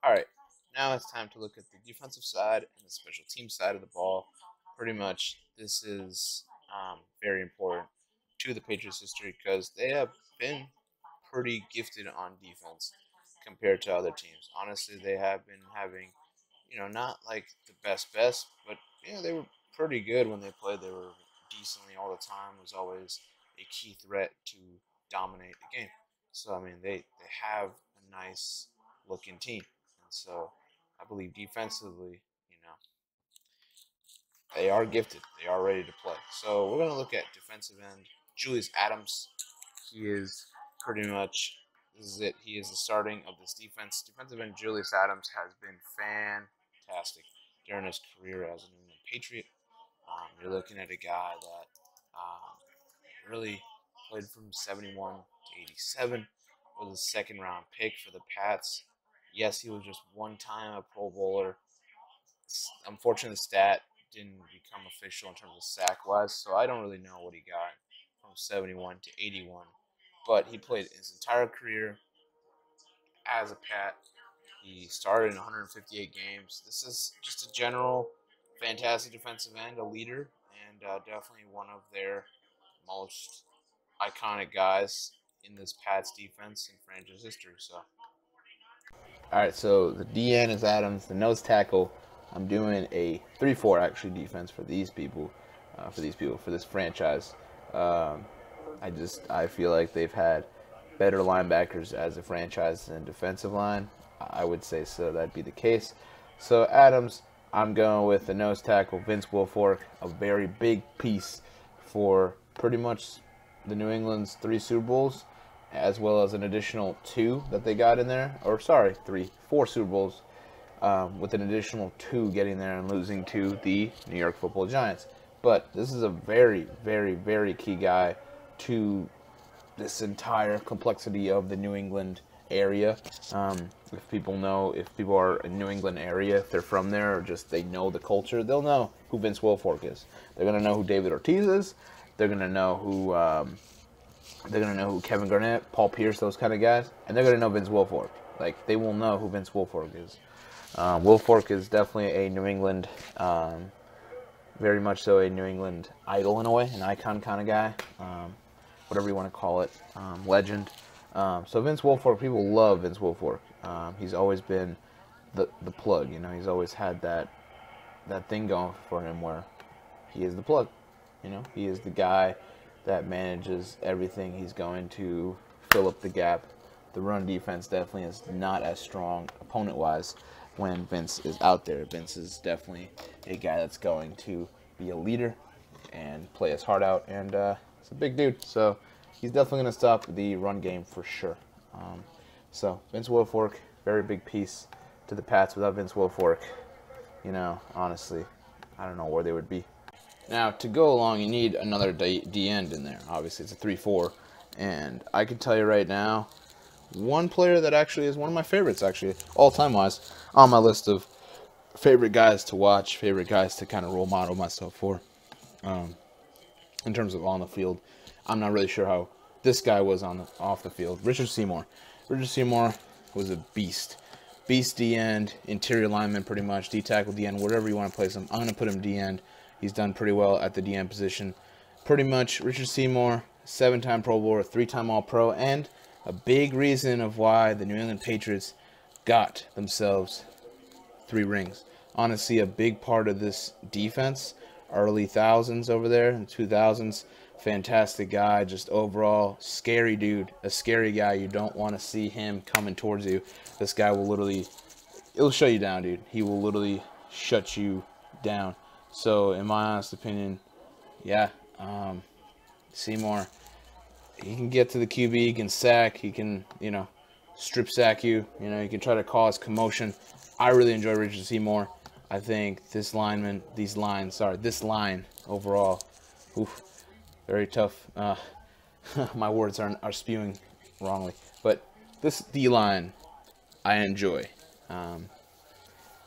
All right, now it's time to look at the defensive side and the special team side of the ball. Pretty much, this is very important to the Patriots' history because they have been pretty gifted on defense compared to other teams. Honestly, they have been having, not like the best, but they were pretty good when they played. They were decently all the time. It was always a key threat to dominate the game. So I mean, they have a nice looking team, and so I believe defensively, they are gifted. They are ready to play. So we're gonna look at defensive end Julius Adams. He is pretty much this is it. He is the starting of this defense. Defensive end Julius Adams has been fantastic during his career as a New England Patriot. You're looking at a guy that really played from 71 to 87, was a second round pick for the Pats. Yes, he was just one time a Pro Bowler. Unfortunately, the stat didn't become official in terms of sack wise, so I don't really know what he got from 71 to 81. But he played his entire career as a Pat. He started in 158 games. This is just a general fantastic defensive end, a leader, and definitely one of their most iconic guys in this Pats defense in franchise history. So, all right. So the DN is Adams. The nose tackle. I'm doing a 3-4 actually defense for these people, for this franchise. Um, I feel like they've had better linebackers as a franchise than defensive line. I would say so. That'd be the case. So Adams, I'm going with the nose tackle, Vince Wilfork, a very big piece for pretty much the New England's 3 Super Bowls, as well as an additional 2 that they got in there. Or sorry, 4 Super Bowls, with an additional 2 getting there and losing to the New York Football Giants. But this is a very, very, very key guy to this entire complexity of the New England area. If people are in New England area, if they're from there or just they know the culture, they'll know who Vince Wilfork is. They're gonna know who David Ortiz is. They're gonna know who Kevin Garnett, Paul Pierce, those kind of guys, and they're gonna know Vince Wilfork. Like they will know who Vince Wilfork is. Wilfork is definitely a New England, very much so a New England idol in a way, an icon kind of guy. Whatever you want to call it, legend. So Vince Wilfork, people love Vince Wilfork. He's always been the plug. He's always had that thing going for him where he is the plug. He is the guy that manages everything. He's going to fill up the gap. The run defense definitely is not as strong opponent-wise when Vince is out there. Vince is definitely a guy that's going to be a leader and play his heart out, and he's a big dude, so he's definitely going to stop the run game for sure. So Vince Wilfork, very big piece to the Pats. Without Vince Wilfork, honestly, I don't know where they would be. Now, to go along, you need another D end in there. Obviously, it's a 3-4, and I can tell you right now, one player that actually is one of my favorites, actually, all-time wise, on my list of favorite guys to watch, favorite guys to kind of role model myself for. In terms of on the field, I'm not really sure how this guy was off the field. Richard Seymour. Richard Seymour was a beast. Beast D-end, interior lineman pretty much, D-tackle, D-end, whatever you want to place him. I'm going to put him D-end. He's done pretty well at the D-end position. Pretty much, Richard Seymour, 7-time Pro Bowler, 3-time All-Pro, and a big reason of why the New England Patriots got themselves 3 rings. Honestly, a big part of this defense, early thousands over there, in 2000s, fantastic guy, just overall scary dude, a scary guy. You don't want to see him coming towards you. This guy will literally, it'll shut you down, dude. He will literally shut you down. So, in my honest opinion, yeah, Seymour, he can get to the QB, he can sack, he can, strip sack you, he can try to cause commotion. I really enjoy Richard Seymour. I think this line overall, very tough. My words are spewing wrongly, but this D-line I enjoy.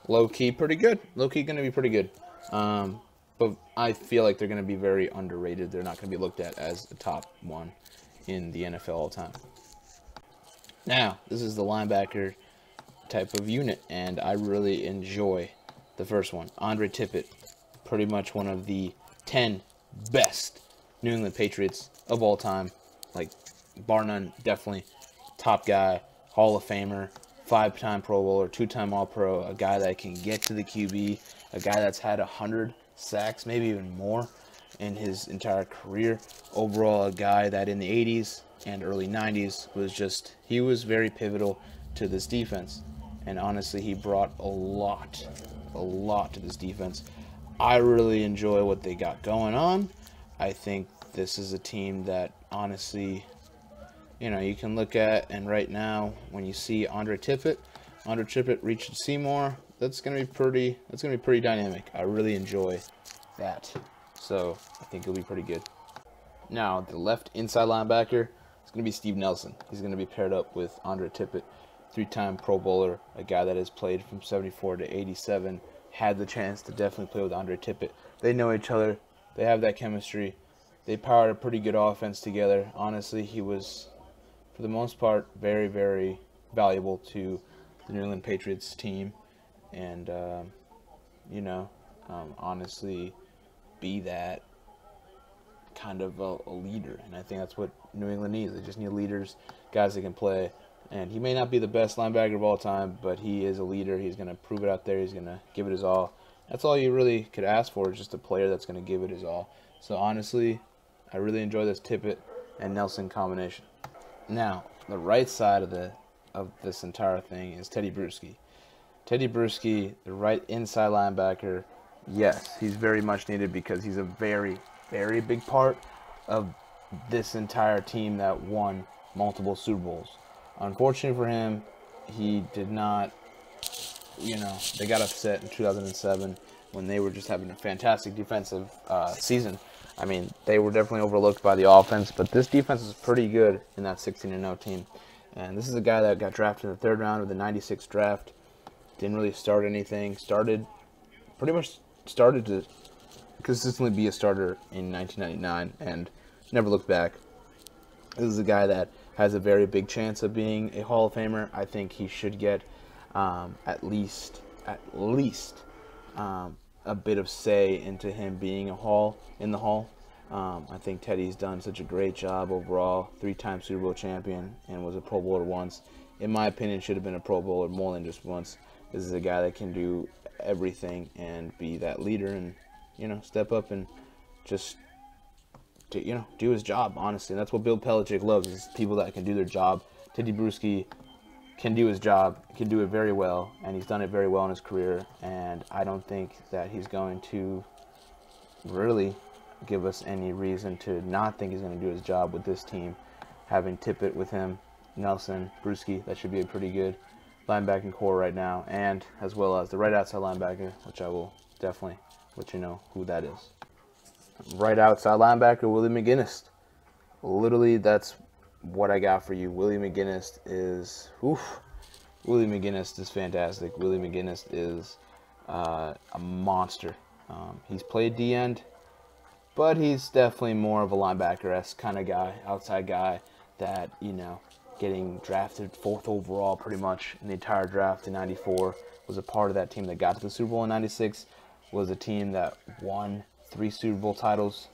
Low key, pretty good. Low key, going to be pretty good. But I feel like they're going to be very underrated. They're not going to be looked at as the top one in the NFL all time. Now, this is the linebacker type of unit, and I really enjoy the first one. Andre Tippett, pretty much one of the 10 best New England Patriots of all time. Like, bar none, definitely top guy, Hall of Famer, 5-time Pro Bowler, 2-time All-Pro, a guy that can get to the QB, a guy that's had 100 sacks, maybe even more in his entire career. Overall, a guy that in the 80s and early 90s he was very pivotal to this defense. And honestly, he brought a lot to this defense. I really enjoy what they got going on. I think this is a team that honestly, you can look at, and right now, when you see Andre Tippett reaching Seymour, that's gonna be pretty dynamic. I really enjoy that. So I think it'll be pretty good. Now, the left inside linebacker is going to be Steve Nelson. He's going to be paired up with Andre Tippett, 3-time Pro Bowler, a guy that has played from 74 to 87, had the chance to definitely play with Andre Tippett. They know each other. They have that chemistry. They powered a pretty good offense together. Honestly, he was, for the most part, very, very valuable to the New England Patriots team. And, honestly, be that kind of a leader, and I think that's what New England needs. They just need leaders, guys that can play. And he may not be the best linebacker of all time, but he is a leader. He's going to prove it out there. He's going to give it his all. That's all you really could ask for, is just a player that's going to give it his all. So honestly, I really enjoy this Tippett and Nelson combination. Now, the right side of this entire thing is Teddy Bruschi. Teddy Bruschi, the right inside linebacker. Yes, he's very much needed because he's a very, very big part of this entire team that won multiple Super Bowls. Unfortunately for him, he did not, they got upset in 2007 when they were just having a fantastic defensive season. I mean, they were definitely overlooked by the offense, but this defense is pretty good in that 16-0 team. And this is a guy that got drafted in the 3rd round of the '96 draft. Didn't really start anything. Started to consistently be a starter in 1999 and never looked back. This is a guy that has a very big chance of being a Hall of Famer. I think he should get at least a bit of say into him being in the Hall. I think Teddy's done such a great job overall. 3-time Super Bowl champion and was a Pro Bowler once. In my opinion, should have been a Pro Bowler more than just once. This is a guy that can do everything and be that leader and, step up and just, do his job, honestly. And that's what Bill Belichick loves, is people that can do their job. Teddy Bruschi can do his job, can do it very well, and he's done it very well in his career. And I don't think that he's going to really give us any reason to not think he's going to do his job with this team. Having Tippett with him, Nelson, Bruschi, that should be a pretty good linebacking core right now, and as well as the right outside linebacker, which I will definitely let you know who that is. Right outside linebacker, Willie McGinest. Literally, that's what I got for you. Willie McGinest is fantastic. Willie McGinest is a monster. He's played D-end, but he's definitely more of a linebacker-esque kind of guy, outside guy that, getting drafted 4th overall pretty much in the entire draft in '94, was a part of that team that got to the Super Bowl in '96, was a team that won 3 Super Bowl titles,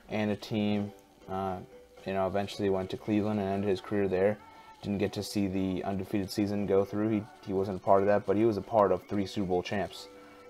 and a team, eventually went to Cleveland and ended his career there. Didn't get to see the undefeated season go through. He wasn't a part of that, but he was a part of 3 Super Bowl champs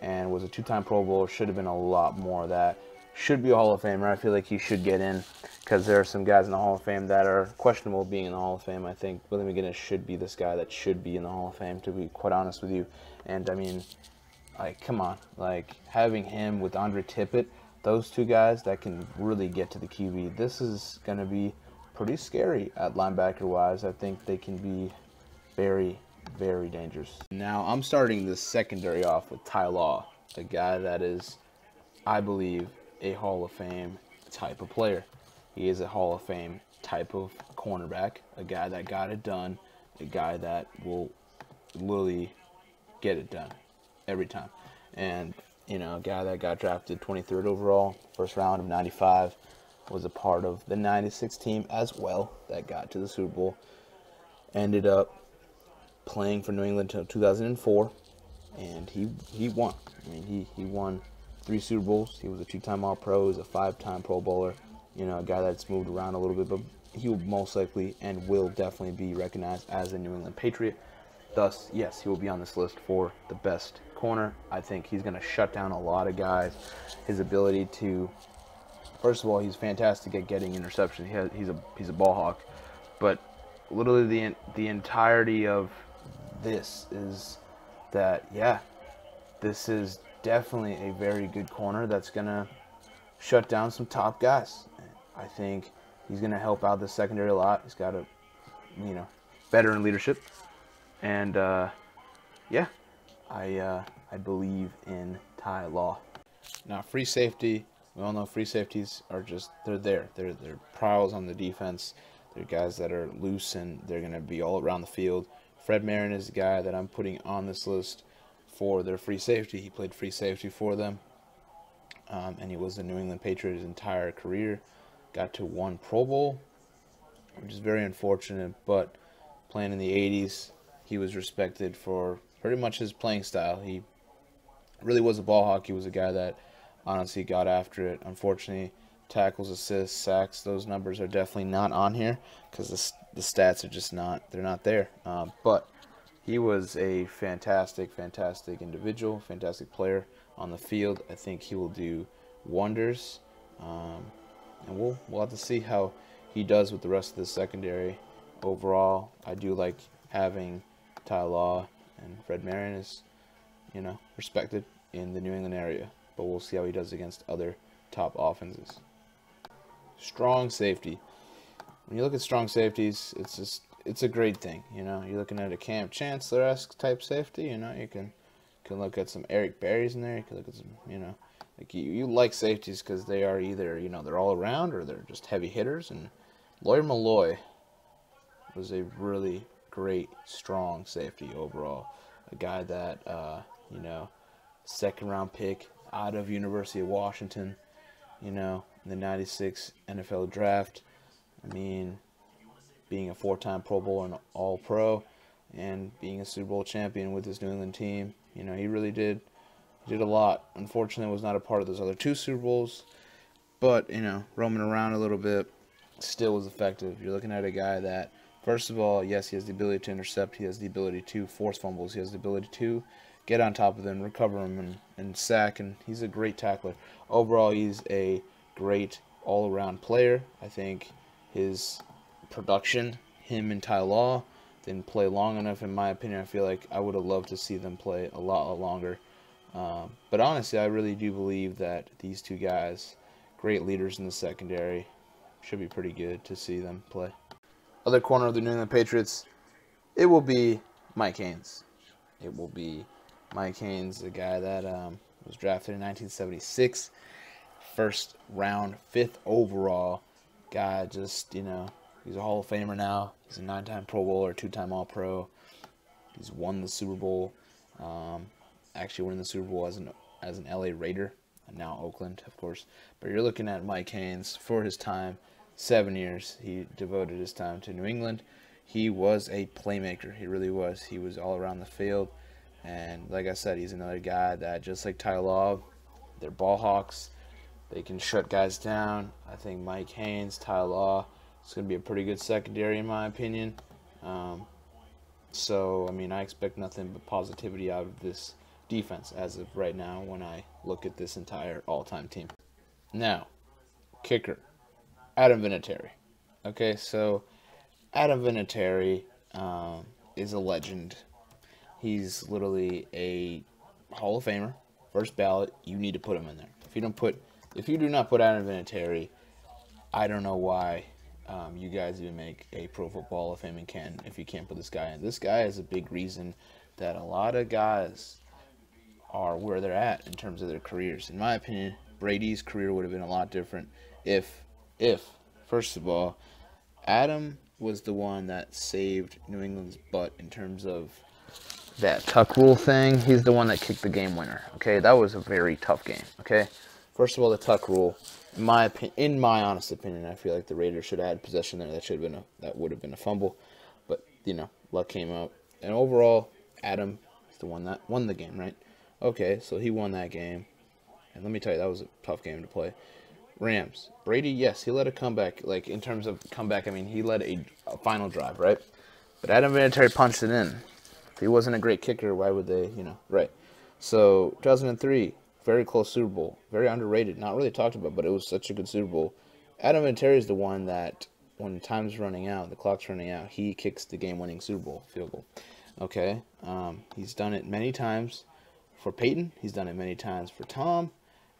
and was a 2-time Pro Bowler. Should have been a lot more of that. Should be a Hall of Famer. I feel like he should get in because there are some guys in the Hall of Fame that are questionable being in the Hall of Fame. I think Willie McGinest should be this guy that should be in the Hall of Fame, to be quite honest with you. And, I mean, come on. Having him with Andre Tippett, those 2 guys that can really get to the QB, this is going to be pretty scary at linebacker-wise. I think they can be very, very dangerous. Now, I'm starting the secondary off with Ty Law, a guy that is, I believe, a Hall of Fame type of player. He is a Hall of Fame type of cornerback, a guy that got it done, a guy that will literally get it done every time. And, a guy that got drafted 23rd overall, 1st round of '95, was a part of the '96 team as well that got to the Super Bowl. Ended up playing for New England until 2004, and he won. I mean, he won 3 Super Bowls. He was a 2-time All-Pro. He was a 5-time Pro Bowler. You know, a guy that's moved around a little bit, but he will most likely and will definitely be recognized as a New England Patriot. Thus, yes, he will be on this list for the best corner. I think he's going to shut down a lot of guys. His ability to, first of all, he's fantastic at getting interceptions. He's a ball hawk, but literally the entirety of this is that, yeah, this is definitely a very good corner that's going to shut down some top guys. I think he's going to help out the secondary a lot. He's got a, veteran leadership. And, yeah, I believe in Ty Law. Now, free safety, we all know free safeties are just, they're there. They're prowls on the defense. They're guys that are loose, and they're going to be all around the field. Fred Marin is the guy that I'm putting on this list for their free safety. He played free safety for them, and he was a New England Patriot his entire career. Got to 1 Pro Bowl, which is very unfortunate, but playing in the 80s, he was respected for pretty much his playing style. He really was a ball hawk. He was a guy that honestly got after it. Unfortunately, tackles, assists, sacks, those numbers are definitely not on here because the stats are just not, they're not there. But he was a fantastic individual, fantastic player on the field. I think he will do wonders. And we'll have to see how he does with the rest of the secondary. Overall, I do like having Ty Law and Fred Marin is, respected in the New England area. But we'll see how he does against other top offenses. Strong safety. When you look at strong safeties, it's a great thing. You're looking at a Cam Chancellor-esque type safety. You can look at some Eric Berry's in there. You can look at some, like you like safeties because they are either, they're all around or they're just heavy hitters. And Lawyer Malloy was a really great, strong safety overall. A guy that, second-round pick out of University of Washington, in the 96 NFL draft. I mean, being a 4-time Pro Bowl and All-Pro and being a Super Bowl champion with his New England team, he really did a lot. Unfortunately, was not a part of those other 2 Super Bowls, but, roaming around a little bit, still was effective. You're looking at a guy that, first of all, yes, he has the ability to intercept. He has the ability to force fumbles. He has the ability to get on top of them, recover them, and sack, and he's a great tackler. Overall, he's a great all-around player. I think his production, him and Ty Law, didn't play long enough, in my opinion. I feel like I would have loved to see them play a lot longer. But honestly, I really do believe that these 2 guys, great leaders in the secondary, should be pretty good to see them play. Other corner of the New England Patriots, it will be Mike Haynes. It will be Mike Haynes, the guy that was drafted in 1976, first round, 5th overall. Guy just, he's a Hall of Famer now. He's a 9-time Pro Bowler, 2-time All-Pro. He's won the Super Bowl. Actually winning the Super Bowl as an LA Raider, and now Oakland, of course. But you're looking at Mike Haynes for his time, 7 years. He devoted his time to New England. He was a playmaker. He really was. He was all around the field. And like I said, he's another guy that, just like Ty Law, they're ball hawks. They can shut guys down. I think Mike Haynes, Ty Law, it's going to be a pretty good secondary in my opinion. So, I mean, I expect nothing but positivity out of this defense as of right now when I look at this entire all-time team. Now, kicker, Adam Vinatieri. Okay, so Adam Vinatieri is a legend. He's literally a Hall of Famer, first ballot. You need to put him in there. If you do not put Adam Vinatieri, I don't know why you guys even make a Pro Football Hall of Fame if you can't put this guy in. This guy is a big reason that a lot of guys are where they're at in terms of their careers. In my opinion, Brady's career would have been a lot different if first of all, Adam was the one that saved New England's butt in terms of that tuck rule thing. He's the one that kicked the game winner. Okay, that was a very tough game. Okay, first of all, the tuck rule. In my honest opinion, I feel like the Raiders should have had possession there. That would have been a fumble, but luck came out and overall, Adam is the one that won the game, right? Okay, so he won that game. And let me tell you, that was a tough game to play. Rams. Brady, yes, he led a comeback. Like, in terms of comeback, I mean, he led a final drive, right? But Adam Vinatieri punched it in. If he wasn't a great kicker, why would they, right? So, 2003, very close Super Bowl. Very underrated. Not really talked about, but it was such a good Super Bowl. Adam Vinatieri is the one that, when time's running out, the clock's running out, he kicks the game-winning Super Bowl field goal. Okay? He's done it many times for Peyton. He's done it many times for Tom.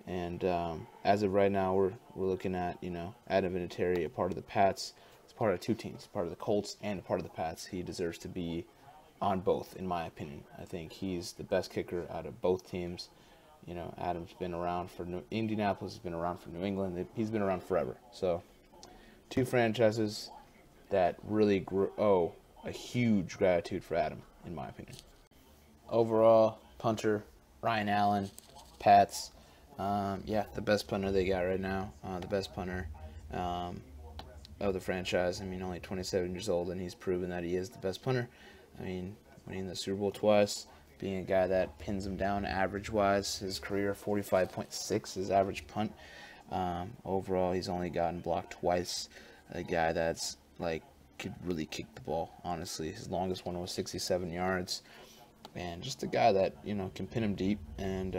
And as of right now, we're looking at, Adam Vinatieri, a part of the Pats. He's part of two teams, part of the Colts and a part of the Pats. He deserves to be on both, in my opinion. I think he's the best kicker out of both teams. Adam's been around for Indianapolis, has been around for New England. He's been around forever. So, two franchises that really owe a huge gratitude for Adam, in my opinion. Overall, punter, Ryan Allen, Pats. The best punter they got right now. The best punter of the franchise. I mean, only 27 years old, and he's proven that he is the best punter. I mean, winning the Super Bowl twice, being a guy that pins him down average-wise. His career, 45.6, his average punt. Overall, he's only gotten blocked twice. A guy that's, could really kick the ball, honestly. His longest one was 67 yards. And just a guy that, can pin him deep. And,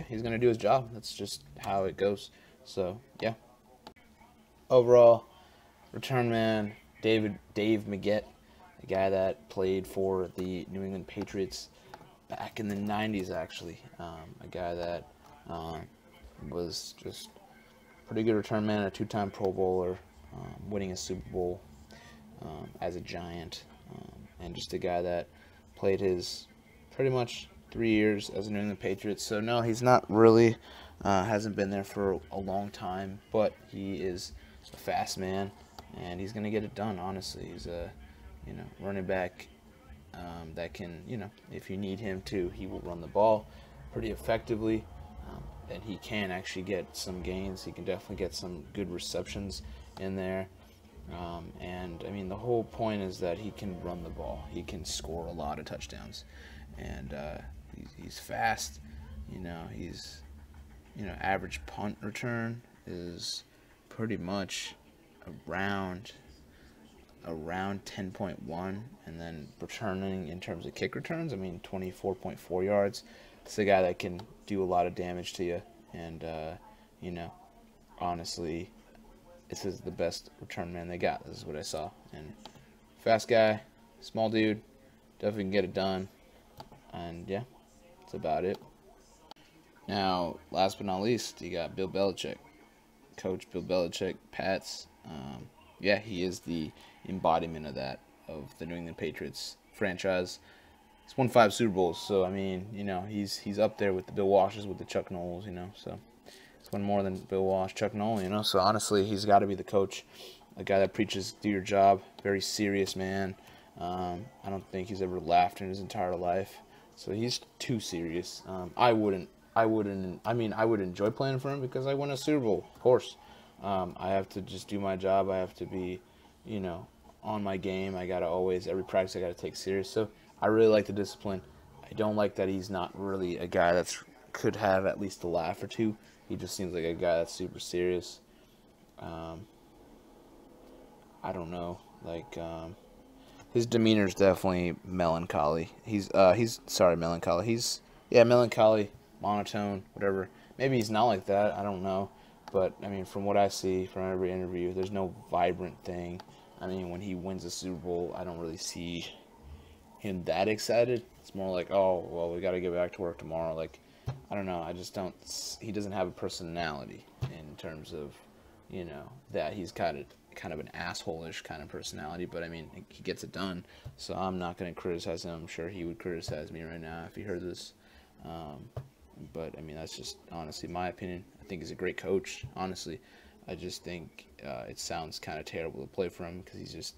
he's going to do his job. That's just how it goes. So, yeah. Overall, return man, Dave Maggette, a guy that played for the New England Patriots back in the 90s, actually. A guy that was just pretty good return man, a two-time Pro Bowler, winning a Super Bowl as a Giant, and just a guy that played his pretty much 3 years as a New England Patriots. So, no, he's not really, hasn't been there for a long time, but he is a fast man, and he's going to get it done, honestly. He's a, running back that can, if you need him to, he will run the ball pretty effectively, and he can actually get some gains. He can definitely get some good receptions in there. And, I mean, the whole point is that he can run the ball. He can score a lot of touchdowns. And he's fast. He's, average punt return is pretty much around 10.1, and then returning in terms of kick returns, I mean 24.4 yards. It's a guy that can do a lot of damage to you, and honestly, this is the best return man they got. This is what I saw. And fast guy, small dude, definitely can get it done. And yeah, that's about it. Now, last but not least, you got Bill Belichick. Coach Bill Belichick, Pats. He is the embodiment of that, of the New England Patriots franchise. He's won 5 Super Bowls, so I mean, he's up there with the Bill Washes, with the Chuck Knowles, so he's won more than Bill Walsh, Chuck Noll, so honestly, he's got to be the coach, a guy that preaches do your job, very serious man. I don't think he's ever laughed in his entire life, so he's too serious. I would enjoy playing for him because I won a Super Bowl, of course. I have to just do my job. I have to be, on my game. I got to always, every practice I got to take serious. So I really like the discipline. I don't like that he's not really a guy that could have at least a laugh or two. He just seems like a guy that's super serious. I don't know. His demeanor is definitely melancholy. Melancholy. Melancholy, monotone, whatever. Maybe he's not like that. I don't know. But, I mean, from what I see from every interview, there's no vibrant thing. I mean, when he wins a Super Bowl, I don't really see him that excited. It's more like, oh, well, we got to get back to work tomorrow. I don't know. I just don't. He doesn't have a personality in terms of, that he's kind of an asshole-ish kind of personality. But, I mean, he gets it done. So I'm not going to criticize him. I'm sure he would criticize me right now if he heard this. But, I mean, that's just honestly my opinion. I think he's a great coach, honestly. I just think it sounds kind of terrible to play for him because he's just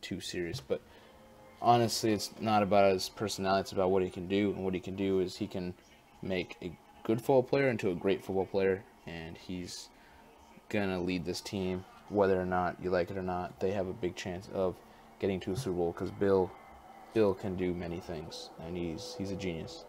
too serious. But honestly, it's not about his personality. It's about what he can do. And what he can do is he can make a good football player into a great football player. And he's going to lead this team, whether or not you like it or not. They have a big chance of getting to a Super Bowl because Bill still can do many things, and he's a genius.